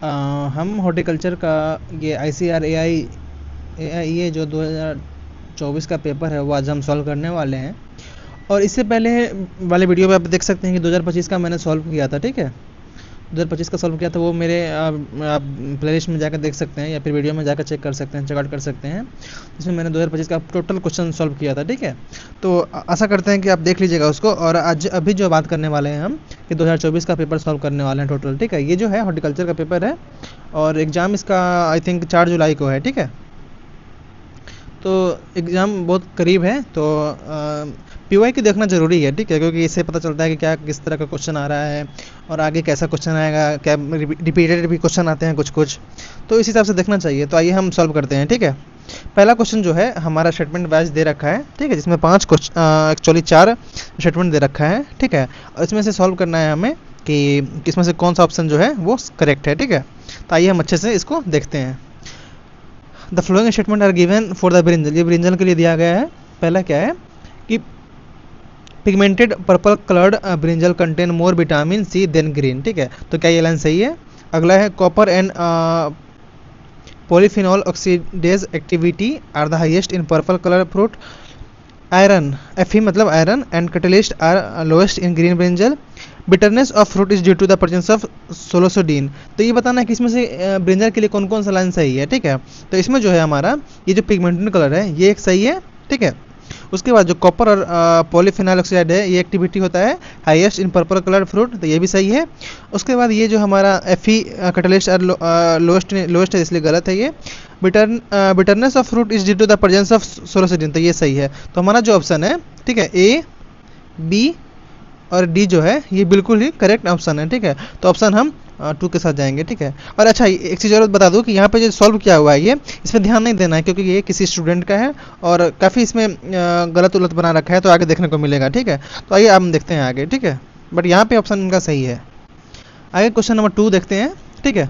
हम हॉर्टिकल्चर का ये ICAR ये जो 2024 का पेपर है वो आज हम सॉल्व करने वाले हैं। और इससे पहले वाले वीडियो में आप देख सकते हैं कि 2025 का मैंने सॉल्व किया था, ठीक है। 2025 का सॉल्व किया था, वो मेरे आप प्लेलिस्ट में जाकर देख सकते हैं या फिर वीडियो में जाकर चेक कर सकते हैं, चेकआउट कर सकते हैं। इसमें मैंने 2025 का टोटल क्वेश्चन सॉल्व किया था, ठीक है। तो आशा करते हैं कि आप देख लीजिएगा उसको। और आज अभी जो बात करने वाले हैं हम कि 2024 का पेपर सॉल्व करने वाले हैं टोटल, ठीक है। ये जो है हॉर्टिकल्चर का पेपर है और एग्ज़ाम इसका आई थिंक 4 जुलाई को है, ठीक है। तो एग्ज़ाम बहुत करीब है, तो PY की देखना ज़रूरी है, ठीक है, क्योंकि इससे पता चलता है कि क्या किस तरह का क्वेश्चन आ रहा है और आगे कैसा क्वेश्चन आएगा, क्या रिपीटेड भी क्वेश्चन आते हैं कुछ, तो इस हिसाब से देखना चाहिए। तो आइए हम सॉल्व करते हैं, ठीक है। पहला क्वेश्चन जो है हमारा स्टेटमेंट वाइज दे रखा है, ठीक है, जिसमें 5 क्वेश्चन एक्चुअली 4 स्टेटमेंट दे रखा है, ठीक है। और इसमें से सॉल्व करना है हमें कि इसमें से कौन सा ऑप्शन जो है वो करेक्ट है, ठीक है। तो आइए हम अच्छे से इसको देखते हैं। The following statement are given for the brinjal, ये ब्रिंजल के लिए दिया गया है। पहला क्या है कि pigmented purple coloured brinjal contain more vitamin C than green, ठीक है। तो क्या ये लाइन सही है? अगला है copper and polyphenol oxidase activity are the highest in purple colour fruit. Iron Fe मतलब iron and catalyst are lowest in green brinjal. Bitterness of fruit is due to the presence of solasodine. तो ये बताना है कि इसमें से brinjal के लिए कौन कौन सा लाइन सही है, ठीक है। तो इसमें जो है हमारा ये जो पिगमेंटेड कलर है ये एक सही है, ठीक है। उसके बाद जो कॉपर और पॉलीफिनॉल ऑक्साइड है ये एक्टिविटी होता है highest in purple colour fruit, तो ये भी सही है। उसके बाद ये जो हमारा Fe कैटलिस्ट और लोएस्ट है, इसलिए गलत है ये। Bitterness of fruit is due to the presence of solasodine, तो ये सही है। तो हमारा जो ऑप्शन है, ठीक है, A, B और D जो है ये बिल्कुल ही करेक्ट ऑप्शन है, ठीक है। तो ऑप्शन हम 2 के साथ जाएंगे, ठीक है। और अच्छा एक चीज़ और बता दूं कि यहाँ पे जो सॉल्व किया हुआ है ये इसमें ध्यान नहीं देना है, क्योंकि ये किसी स्टूडेंट का है और काफ़ी इसमें गलत उलत बना रखा है, तो आगे देखने को मिलेगा, ठीक है। तो आइए हम देखते हैं आगे, ठीक है। बट यहाँ पे ऑप्शन इनका सही है। आगे क्वेश्चन नंबर 2 देखते हैं, ठीक है।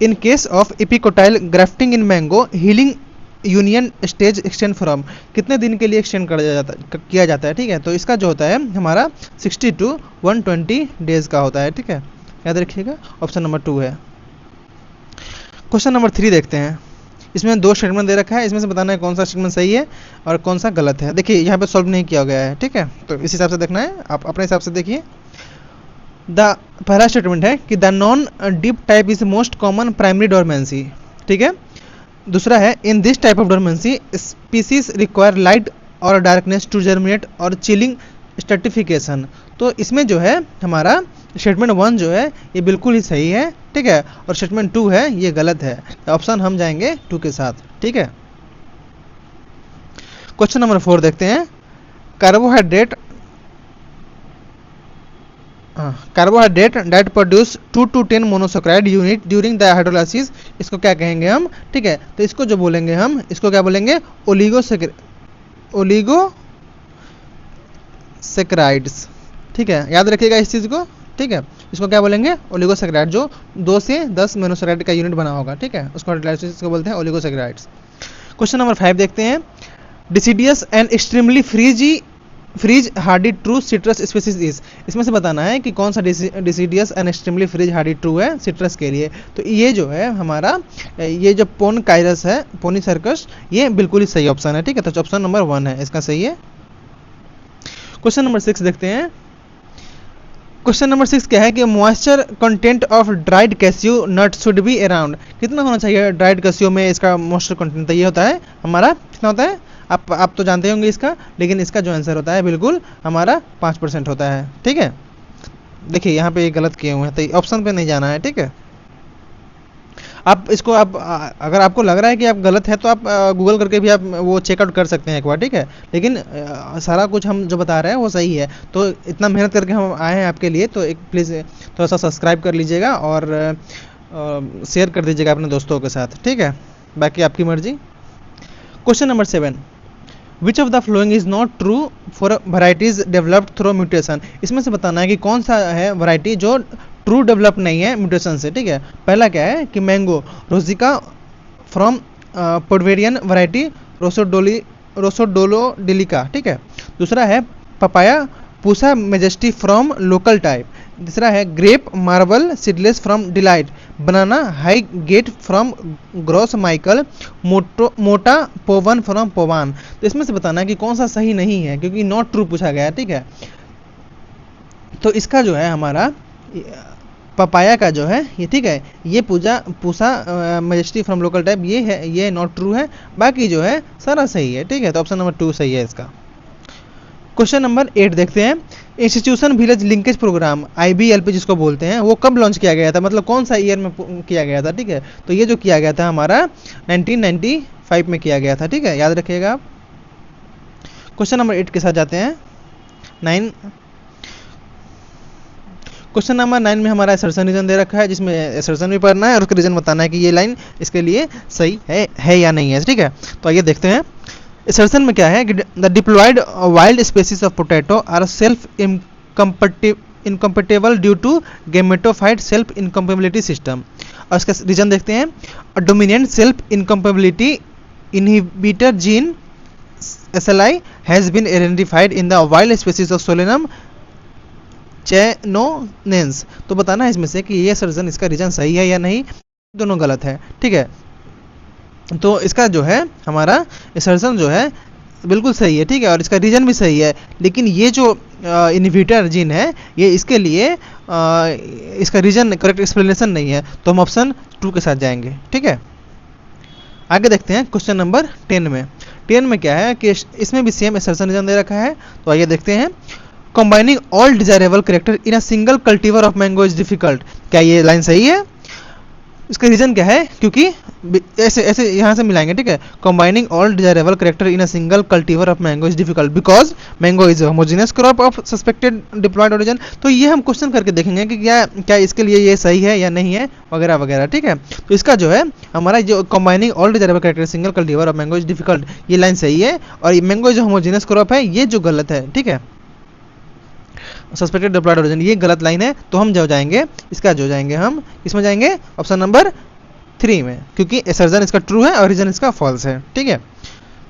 In case of epicotyl grafting in mango healing union stage extend from, कितने दिन के लिए एक्सटेंड किया जाता है, ठीक है। तो इसका जो होता है हमारा 60 to 120 डेज का होता है, ठीक है, याद रखिएगा। ऑप्शन नंबर 2 है। क्वेश्चन नंबर 3 देखते हैं। इसमें 2 स्टेटमेंट दे रखा है, इसमें से बताना है कौन सा स्टेटमेंट सही है और कौन सा गलत है। देखिए यहाँ पे सॉल्व नहीं किया गया है, ठीक है, तो इस हिसाब से देखना है, आप अपने हिसाब से देखिए। पहला स्टेटमेंट है कि the non deep type is most common primary dormancy, ठीक है। दूसरा है in this type of dormancy species require light और डार्कनेस टू जर्मिनेट और चिलिंग स्ट्रेटिफिकेशन। तो इसमें जो है हमारा स्टेटमेंट 1 जो है ये बिल्कुल ही सही है, ठीक है, और स्टेटमेंट 2 है ये गलत है। तो ऑप्शन हम जाएंगे 2 के साथ, ठीक है। क्वेश्चन नंबर 4 देखते हैं। Carbohydrate that produce 2 to 10 monosaccharide unit during the hydrolysis, इसको क्या कहेंगे हम, ठीक है। तो इसको जो बोलेंगे हम, इसको क्या बोलेंगे, ओलिगोसैकेराइड्स, ठीक है, याद रखिएगा इस चीज़ को, ठीक है। इसको क्या बोलेंगे, ओलिगोसैकेराइड, जो 2 से 10 मोनोसैकेराइड का यूनिट बना होगा, ठीक है, उसको हाइड्रोलाइसिस को बोलते हैं ओलिगोसैकेराइड्स। क्वेश्चन नंबर 5 देखते हैं। Deciduous and extremely freeze hardy true citrus species is, इसमें से बताना है कि कौन सा deciduous and extremely freeze hardy true है सिट्रस के लिए। तो ये जो है हमारा ये जो पोनकाइरस है, पोनीसर्कस, ये बिल्कुल ही सही ऑप्शन है, ठीक है। तो ऑप्शन नंबर 1 है इसका सही है। क्वेश्चन नंबर 6 देखते हैं। क्वेश्चन नंबर 6 क्या है कि moisture content of dried cashew nut should be around, कितना होना चाहिए ड्राइड कैस्यू में इसका मॉइस्चर कंटेंट। तो ये होता है हमारा कितना होता है, आप तो जानते होंगे इसका, लेकिन इसका जो आंसर होता है बिल्कुल हमारा 5% होता है, ठीक है। देखिए यहाँ पे ये गलत किए हुए हैं, तो ऑप्शन पे नहीं जाना है, ठीक है। आप इसको अगर आपको लग रहा है कि आप गलत है तो आप गूगल करके भी आप वो चेकआउट कर सकते हैं एक बार, ठीक है। लेकिन सारा कुछ हम जो बता रहे हैं वो सही है। तो इतना मेहनत करके हम आए हैं आपके लिए, तो एक प्लीज़ थोड़ा सा सब्सक्राइब कर लीजिएगा और शेयर कर दीजिएगा अपने दोस्तों के साथ, ठीक है, बाकी आपकी मर्जी। Question number 7, which of the following is not true for varieties developed through mutation, इसमें से बताना है कि कौन सा है वैरायटी जो ट्रू डेवलप नहीं है म्यूटेशन से, ठीक है। पहला क्या है कि mango Rosica from Peruvian variety रोसोडोलोडिलिका, ठीक है। दूसरा है papaya Pusa majesty from local type. तीसरा है grape marble seedless from delight banana high gate from Gros Michel, Motta Poovan from पोवान। तो इसमें से बताना कि कौन सा सही नहीं है, क्योंकि नॉट ट्रू पूछा गया है, ठीक है। तो इसका जो है हमारा पपाया का जो है ये, ठीक है, ये Pusa majesty from local type ये है, ये नॉट ट्रू है, बाकी जो है सारा सही है, ठीक है। तो ऑप्शन नंबर 2 सही है इसका। क्वेश्चन नंबर 8 देखते हैं। Institution village linkage programme IBLP जिसको बोलते हैं, वो कब लॉन्च किया गया था, मतलब कौन सा ईयर में किया गया था, ठीक है। तो ये जो किया गया था हमारा 1995 में किया गया था, ठीक है, याद रखिएगा आप। क्वेश्चन नंबर 8 के साथ जाते हैं 9। क्वेश्चन नंबर 9 में हमारा असर्शन रीजन दे रखा है, जिसमें असर्शन भी पढ़ना है और उसका रीजन बताना है कि ये लाइन इसके लिए सही है या नहीं है, ठीक है। तो आइए देखते हैं असर्शन में क्या है कि the diploid wild species of potato are self incompatible due to gametophyte self incompatibility system. और इसका रीजन देखते हैं, dominant self incompatibility inhibitor gene SLI has been identified in the wild species of solanum chacoense. तो बताना है इसमें से कि ये सर्जन इसका रीजन सही है या नहीं, दोनों गलत है, ठीक है। तो इसका जो है हमारा सर्जन जो है बिल्कुल सही है, ठीक है, और इसका रीजन भी सही है, लेकिन ये जो इनहिबिटर जीन है ये इसके लिए इसका रीजन करेक्ट एक्सप्लेनेशन नहीं है, तो हम ऑप्शन 2 के साथ जाएंगे, ठीक है। आगे देखते हैं क्वेश्चन नंबर 10 में। 10 में क्या है कि इसमें भी सेम असर्शन रीजन दे रखा है, तो आइए देखते हैं। Combining all desirable character in a single cultivar of mango is difficult. क्या ये लाइन सही है? इसका रीजन क्या है, क्योंकि ऐसे ऐसे यहाँ से मिलाएंगे, ठीक है। Combining all desirable character in a single cultivar of mango is difficult because mango is homogeneous crop of suspected diploid origin. तो ये हम क्वेश्चन करके देखेंगे कि क्या इसके लिए ये सही है या नहीं है, वगैरह वगैरह, ठीक है। तो इसका जो है हमारा जो combining all desirable character single cultivar of mango is difficult, ये लाइन सही है, और मैंगो जो होमोजेनियस क्रॉप है ये जो गलत है, ठीक है, सस्पेक्टेड डिप्लॉयड ओरिजिन, ये गलत लाइन है। तो हम जो जाएंगे इसका जो जाएंगे हम इसमें जाएंगे ऑप्शन नंबर 3 में, क्योंकि असर्जन इसका ट्रू है और रीजन इसका फॉल्स है, ठीक है।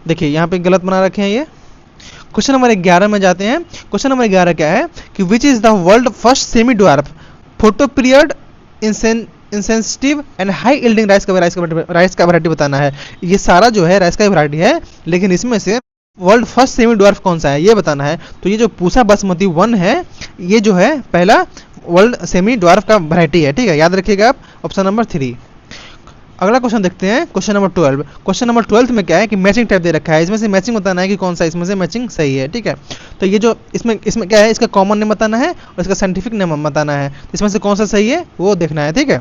देखिए यहाँ पे गलत बना रखे हैं ये। क्वेश्चन नंबर 11 में जाते हैं। क्वेश्चन नंबर 11 क्या है कि which is the world first semi dwarf photo period insensitive and high yielding rice का वैरायटी बताना है। ये सारा जो है राइस का वैरायटी है, लेकिन इसमें से वर्ल्ड फर्स्ट सेमी ड्वार्फ कौन सा है ये बताना है। तो ये जो पूसा बासमती 1 है, ये जो है पहला वर्ल्ड सेमी ड्वार्फ का वैरायटी है, ठीक है, याद रखिएगा आप, ऑप्शन नंबर 3। अगला क्वेश्चन देखते हैं क्वेश्चन नंबर 12। क्वेश्चन नंबर 12 में क्या है कि मैचिंग टाइप दे रखा है, इसमें से मैचिंग बताना है कि कौन सा इसमें से मैचिंग सही है, ठीक है। तो ये जो इसमें क्या है, इसका कॉमन नेम बताना है और इसका साइंटिफिक नेम बताना है, इसमें से कौन सा सही है वो देखना है, ठीक है।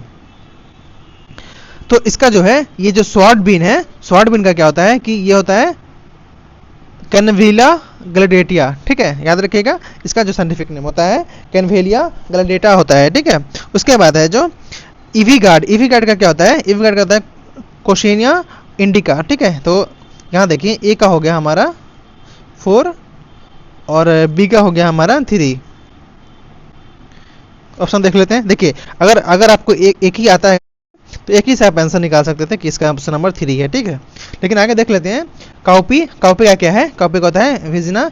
तो इसका जो है ये जो स्वॉर्ड बीन है, स्वॉर्ड बीन का क्या होता है कि ये होता है कैनवेलिया ग्लैडेटिया, ठीक है, याद रखिएगा। इसका जो साइंटिफिक नेम होता है कैनवेलिया ग्लैडेटा होता है, ठीक है। उसके बाद है जो ईवी गार्ड का क्या होता है, ईवी गार्ड का होता है कोशिनिया इंडिका, ठीक है। तो यहाँ देखिए ए का हो गया हमारा 4 और बी का हो गया हमारा 3। ऑप्शन देख लेते हैं। देखिए अगर आपको एक ही आता है तो एक ही से आप आंसर निकाल सकते थे कि इसका ऑप्शन नंबर 3 है, ठीक है। लेकिन आगे देख लेते हैं। काउपी का क्या है, काउपी का होता है विजना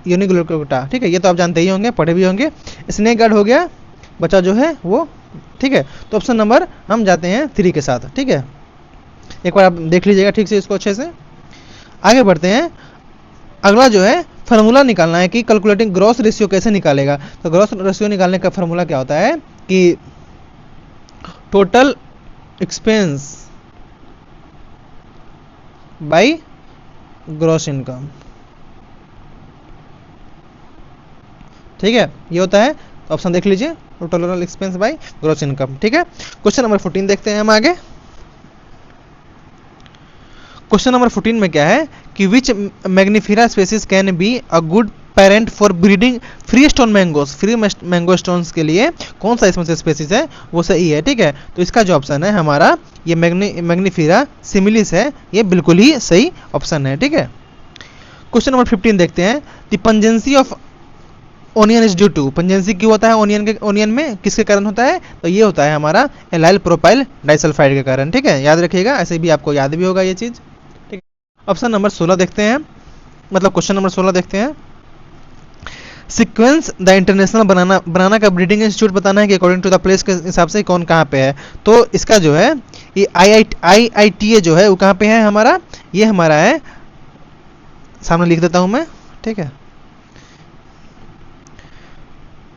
यूनिग्लूकोटा, ठीक है, ये तो आप जानते ही होंगे, पढ़े भी होंगे। स्नेक गार्ड हो गया बच्चा जो है वो, ठीक है। तो ऑप्शन नंबर हम जाते हैं 3 के साथ, ठीक है। एक बार आप देख लीजिएगा ठीक से इसको अच्छे से। आगे बढ़ते हैं। अगला जो है फार्मूला निकालना है कि कैलकुलेटिंग ग्रॉस रेशियो कैसे निकालेगा। तो ग्रॉस रेशियो निकालने का फार्मूला क्या होता है कि total expense by gross income, ठीक है, ये होता है। तो ऑप्शन देख लीजिए, total expense by gross income, ठीक है। क्वेश्चन नंबर 14 देखते हैं हम आगे। क्वेश्चन नंबर 14 में क्या है कि which mangifera species can be a good parent for breeding free stone mangoes. Free mango stones के लिए कौन सा इसमें से स्पीसीज है वो सही है, ठीक है। तो इसका जो ऑप्शन है हमारा ये मैग्निफिरा सिमिलिस है, ये बिल्कुल ही सही ऑप्शन है, ठीक है। क्वेश्चन नंबर 15 देखते हैं। The pungency of onion is due to. Pungency क्यों होता है ओनियन में, किसके कारण होता है? तो ये होता है हमारा एलाइल प्रोपाइल डाइसल्फाइड के कारण, ठीक है, याद रखिएगा। ऐसे भी आपको याद भी होगा ये चीज, ठीक है। ऑप्शन नंबर 16 देखते हैं, मतलब क्वेश्चन नंबर 16 देखते हैं। सीक्वेंस द इंटरनेशनल बनाना का ब्रीडिंग इंस्टीट्यूट बताना है कि अकॉर्डिंग टू द प्लेस के हिसाब से कौन कहाँ पे है। तो इसका जो है ये IITA जो है वो कहाँ पे है हमारा, ये हमारा है, सामने लिख देता हूँ मैं, ठीक है,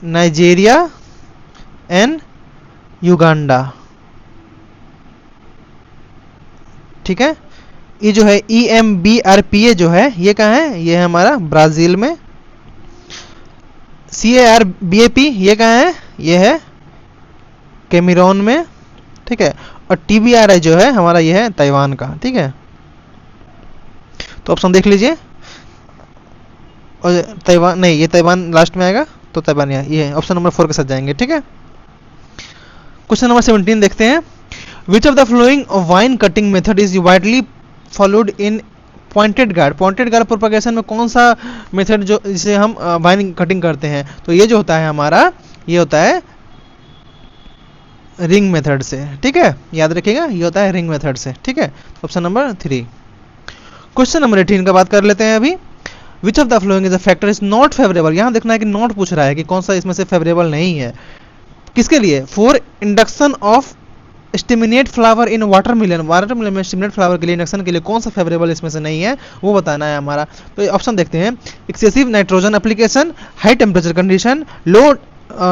नाइजीरिया एंड युगांडा, ठीक है। ये जो है EMBRPA जो है ये कहाँ है, ये है हमारा ब्राज़ील में। CARBAP ये कहाँ है, ये है कैमरून में, ठीक है। और TBRI जो है हमारा ये है ताइवान का, ठीक है। तो ऑप्शन देख लीजिए, और ताइवान नहीं, ये ताइवान लास्ट में आएगा, तो ताइवान ये ऑप्शन नंबर 4 के साथ जाएंगे, ठीक है। क्वेश्चन नंबर 17 देखते हैं। Which of the flowing wine cutting method is widely followed in pointed gourd. Pointed gourd propagation में कौन सा मेथड जो जिसे हम वाइन कटिंग करते हैं, तो ये जो होता है हमारा, ये होता है रिंग मेथड से, ठीक है, याद रखिएगा, ये होता है रिंग मेथड से, ठीक है। Option number 3। क्वेश्चन नंबर 18 का बात कर लेते हैं अभी। विच of the following is a factor is not favourable. यहाँ देखना है कि नॉट पूछ रहा है कि कौन सा इसमें से फेवरेबल नहीं है, किसके लिए, for induction of stimulate flower in watermelon. Watermelon में स्टिमुलेट फ्लावर के लिए, इंडक्शन के लिए कौन सा फेवरेबल इसमें से नहीं है वो बताना है हमारा। तो ऑप्शन देखते हैं। Excessive nitrogen application, high temperature condition, low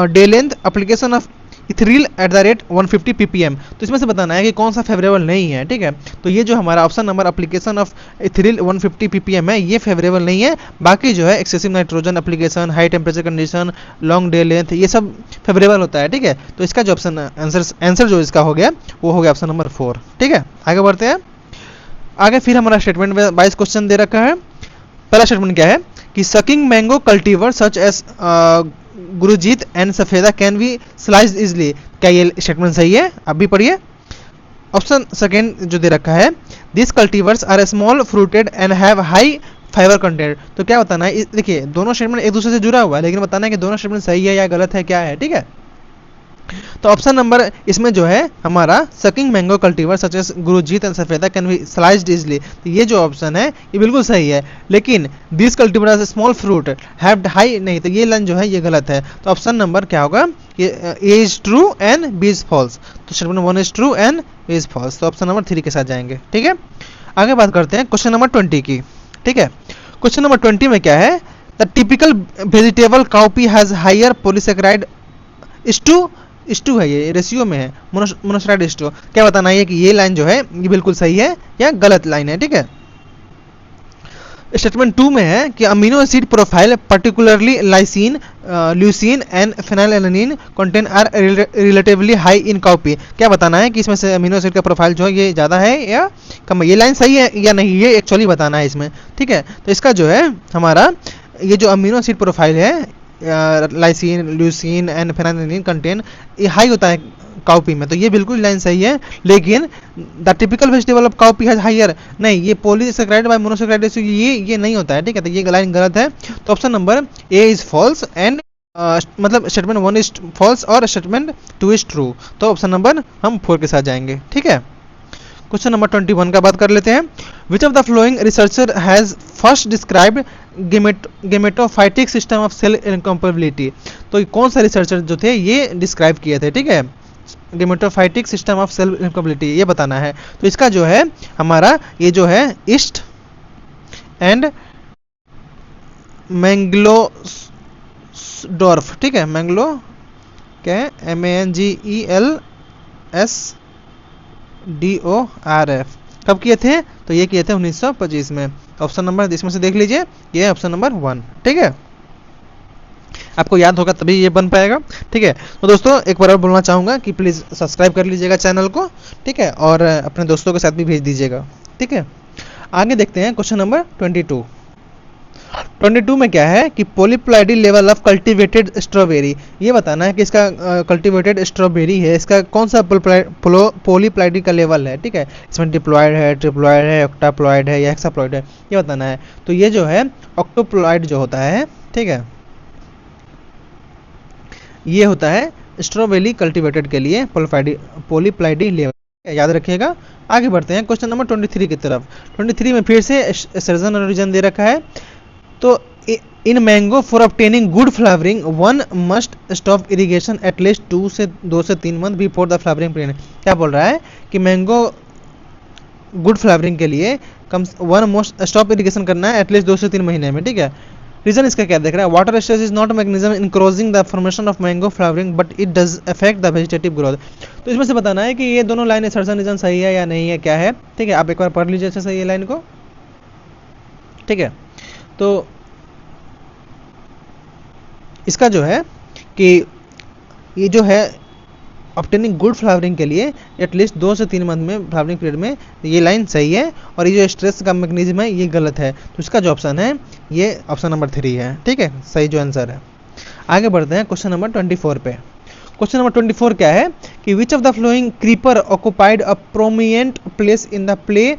day length, application of ethrel at the rate 150 ppm। तो इसमें से बताना है कि कौन सा फेवरेबल नहीं है, ठीक है। तो ये जो हमारा option number application of ethrel 150 ppm है, ये फेवरेबल नहीं है। बाकी जो है excessive nitrogen application, high temperature condition, long day length, ये सब फेवरेबल होता है, ठीक है। तो इसका जो ऑप्शन आंसर जो इसका हो गया वो हो गया ऑप्शन नंबर 4, ठीक है। आगे बढ़ते हैं। आगे फिर हमारा स्टेटमेंट में 22 क्वेश्चन दे रखा है। पहला स्टेटमेंट क्या है कि sucking mango cultivar such as Gurujit and Safeda can be sliced easily. क्या ये स्टेटमेंट सही है? आप भी पढ़िए। ऑप्शन सेकेंड जो दे रखा है, this cultivars are small fruited and have high fibre content. तो क्या बताना है, देखिए दोनों स्टेटमेंट एक दूसरे से जुड़ा हुआ है, लेकिन बताना है कि दोनों स्टेटमेंट सही है या गलत है, क्या है, ठीक है। तो ऑप्शन नंबर इसमें जो है हमारा sucking mango cultivar such as Gurujit and Safeda can be sliced easily, तो ये जो ऑप्शन है ये बिल्कुल सही है। लेकिन this cultivar as small fruit have high, नहीं, तो ये लाइन जो है ये गलत है। तो ऑप्शन नंबर क्या होगा, A is true and B is false. तो statement 1 is true and B is false. तो ऑप्शन नंबर 3 के साथ जाएंगे, ठीक है। आगे बात करते हैं क्वेश्चन नंबर 20 की, ठीक है। क्वेश्चन नंबर 20 में क्या है, the typical vegetable cowpea has higher polysaccharide is to है, ये रेशियो में है, मोनोसेकेराइड इस्टू। क्या बताना है कि ये लाइन जो है ये बिल्कुल सही है या गलत लाइन है, ठीक है। स्टेटमेंट 2 में है कि amino acid profile particularly lysine, leucine and phenylalanine content are relatively high in cowpea. क्या बताना है कि इसमें से अमीनो एसिड का प्रोफाइल जो है ये ज़्यादा है या कम है, ये लाइन सही है या नहीं, ये एक्चुअली बताना है इसमें, ठीक है। तो इसका जो है हमारा ये जो अमीनो एसिड प्रोफाइल है lysine, leucine and phenylalanine content ये हाई होता है काउपी में, तो ये बिल्कुल लाइन सही है। लेकिन the typical vegetable of cowpea has higher, नहीं, ये पॉलीसेकेराइड बाय मोनोसेकेराइड रेशियो ये नहीं होता है, ठीक है। तो ये लाइन गलत है। तो option number A is false and मतलब स्टेटमेंट 1 इज फॉल्स और स्टेटमेंट 2 इज ट्रू। तो ऑप्शन नंबर हम 4 के साथ जाएंगे, ठीक है। क्वेश्चन नंबर 21 का बात कर लेते हैं। Which of the following researcher has first described gametophytic system of self incompatibility. तो कौन सा रिसर्चर जो थे ये डिस्क्राइब किए थे, ठीक है, gametophytic system of self incompatibility, ये बताना है। तो इसका जो है हमारा ये जो है ईस्ट एंड मैंगलोडॉर्फ, ठीक है, मैंगलो क्या है, MANGLSDORF। कब किए थे, तो ये किए थे 1925 में। ऑप्शन नंबर इसमें से देख लीजिए, ये है ऑप्शन नंबर 1, ठीक है। आपको याद होगा तभी ये बन पाएगा, ठीक है। तो दोस्तों एक बार और बोलना चाहूँगा कि प्लीज़ सब्सक्राइब कर लीजिएगा चैनल को, ठीक है, और अपने दोस्तों के साथ भी भेज दीजिएगा, ठीक है। आगे देखते हैं क्वेश्चन नंबर 22 में क्या है कि पॉलीप्लाइडी लेवल ऑफ कल्टीवेटेड स्ट्रॉबेरी। ये बताना है कि इसका कल्टीवेटेड स्ट्रॉबेरी है, इसका कौन सा पॉलीप्लाइडी का लेवल है, ठीक है। इसमें डिप्लॉयड है, ट्रिप्लॉयड है, ऑक्टाप्लॉयड है या हेक्साप्लॉयड है, ये बताना है। तो ये जो है ऑक्टोप्लॉयड जो होता है, ठीक है, ये होता है स्ट्रॉबेरी कल्टीवेटेड के लिए पॉलीप्लाइडी लेवल, याद रखिएगा। आगे बढ़ते हैं क्वेश्चन नंबर 23 की तरफ। 23 में फिर से सर्जन और रीजन दे रखा है। तो in mango for obtaining good flowering one must stop irrigation at least 2 से 3 month before the flowering period. क्या बोल रहा है कि मैंगो गुड फ्लावरिंग के लिए कम वन मोस्ट स्टॉप इरिगेशन करना है एटलीस्ट 2 से 3 महीने में, ठीक है। रीजन इसका क्या देख रहा है, water stage is not magnesium in crossing the formation of mango flowering but it does affect the vegetative growth. तो इसमें से बताना है कि ये दोनों लाइन असर्शन रीजन सही है या नहीं है, क्या है, ठीक है। आप एक बार पढ़ लीजिए अच्छे से ये लाइन को, ठीक है। तो इसका जो है कि ये जो है ऑब्टेनिंग गुड फ्लावरिंग के लिए एटलीस्ट 2 से 3 मंथ में फ्लावरिंग पीरियड में, ये लाइन सही है। और ये जो स्ट्रेस का मैग्नीज्म है ये गलत है। तो इसका जो ऑप्शन है ये ऑप्शन नंबर 3 है, ठीक है, सही जो आंसर है। आगे बढ़ते हैं क्वेश्चन नंबर 24 पे। क्वेश्चन नंबर 24 क्या है कि which of the following creeper occupied a prominent place in the play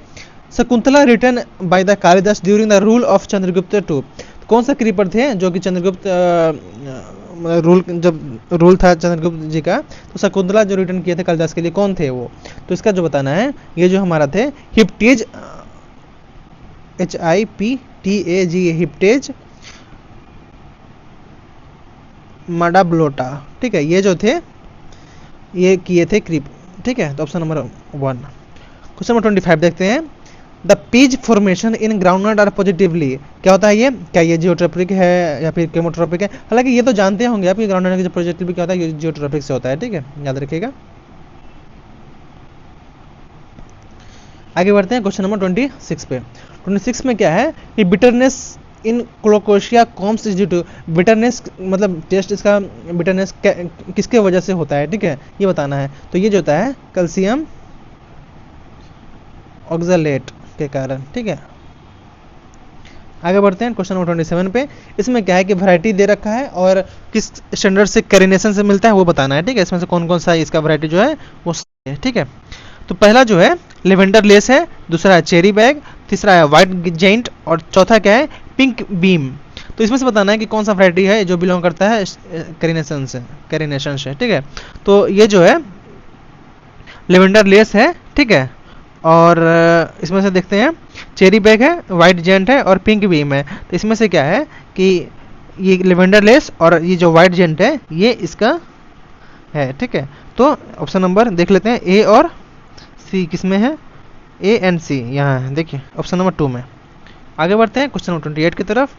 Shakuntala written by the Kalidas during the rule of Chandragupta two. कौन सा क्रीपर थे जो कि चंद्रगुप्त रूल जब रूल था चंद्रगुप्त जी का, तो शकुंतला जो रिटर्न किए थे कालिदास के लिए, कौन थे वो। तो इसका जो बताना है ये जो हमारा थे हिप्टेज, HIPTAG, हिप्टेज माडाब्लोटा, ठीक है। ये जो थे ये किए थे क्रीप, ठीक है। तो ऑप्शन नंबर 1। क्वेश्चन नंबर 25 देखते हैं। The pegs formation in groundnut are positively, क्या होता है ये, क्या ये जियोट्रॉपिक है या फिर केमोट्रॉपिक है। हालांकि ये तो जानते होंगे आप कि ग्राउंडनट की जो पॉजिटिवली क्या होता है, ये जियोट्रॉपिक से होता है, ठीक है, याद रखिएगा। आगे बढ़ते हैं क्वेश्चन नंबर 26 पे। 26 में क्या है कि bitterness in colocasia corms is due to, bitterness मतलब टेस्ट इसका बिटरनेस किसके वजह से होता है, ठीक है, ये बताना है। तो ये जो होता है कैल्शियम ऑक्सलेट के कारण, ठीक है। आगे बढ़ते हैं क्वेश्चन नंबर 27 पे। इसमें क्या है कि वैरायटी दे रखा है और किस स्टैंडर्ड से कैरिनेशन से मिलता है वो बताना है, ठीक है। इसमें से कौन कौन सा इसका वैरायटी जो है वो है, ठीक है। तो पहला जो है लेवेंडर लेस है, दूसरा है चेरी बैग, तीसरा है व्हाइट जेंट और चौथा क्या है पिंक बीम। तो इसमें से बताना है कि कौन सा वैरायटी है जो बिलोंग करता है कैरिनेशन से, ठीक है। तो ये जो है लेवेंडर लेस है, ठीक है। और इसमें से देखते हैं चेरी बैग है, वाइट जेंट है और पिंक बीम है। तो इसमें से क्या है कि ये लेवेंडर लेस और ये जो वाइट जेंट है ये इसका है, ठीक है। तो ऑप्शन नंबर देख लेते हैं ए और सी किसमें है, ए एंड सी यहाँ है, देखिए ऑप्शन नंबर 2 में। आगे बढ़ते हैं क्वेश्चन नंबर 28 की तरफ।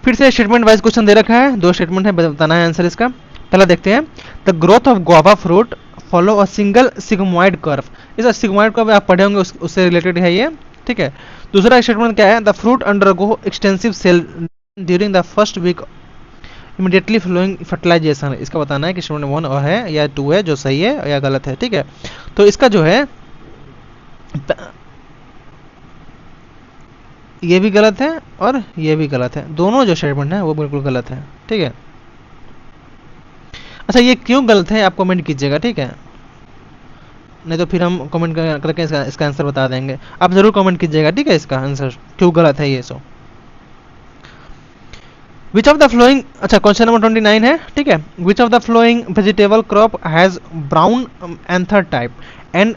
फिर से स्टेटमेंट वाइज क्वेश्चन दे रखा है, 2 स्टेटमेंट है, बताना है आंसर इसका। पहला देखते हैं the growth of guava fruit follow a single sigmoid curve. इस सिग्मोइड कर्व आप पढ़े होंगे उससे रिलेटेड है ये, ठीक है। दूसरा स्टेटमेंट क्या है, the fruit undergo extensive cell during the first week immediately following fertilisation. इसका बताना है कि स्टेटमेंट 1 है या 2 है जो सही है या गलत है, ठीक है। तो इसका जो है ये भी गलत है और ये भी गलत है, दोनों जो स्टेटमेंट है वो बिल्कुल गलत है, ठीक है। अच्छा ये क्यों गलत है आप कमेंट कीजिएगा, ठीक है, नहीं तो फिर हम कमेंट करके इसका आंसर बता देंगे। आप जरूर कमेंट कीजिएगा, ठीक है, इसका आंसर क्यों गलत है ये so. Which of the following, अच्छा क्वेश्चन नंबर 29 है, ठीक है। Which of the following vegetable crop has brown anther type and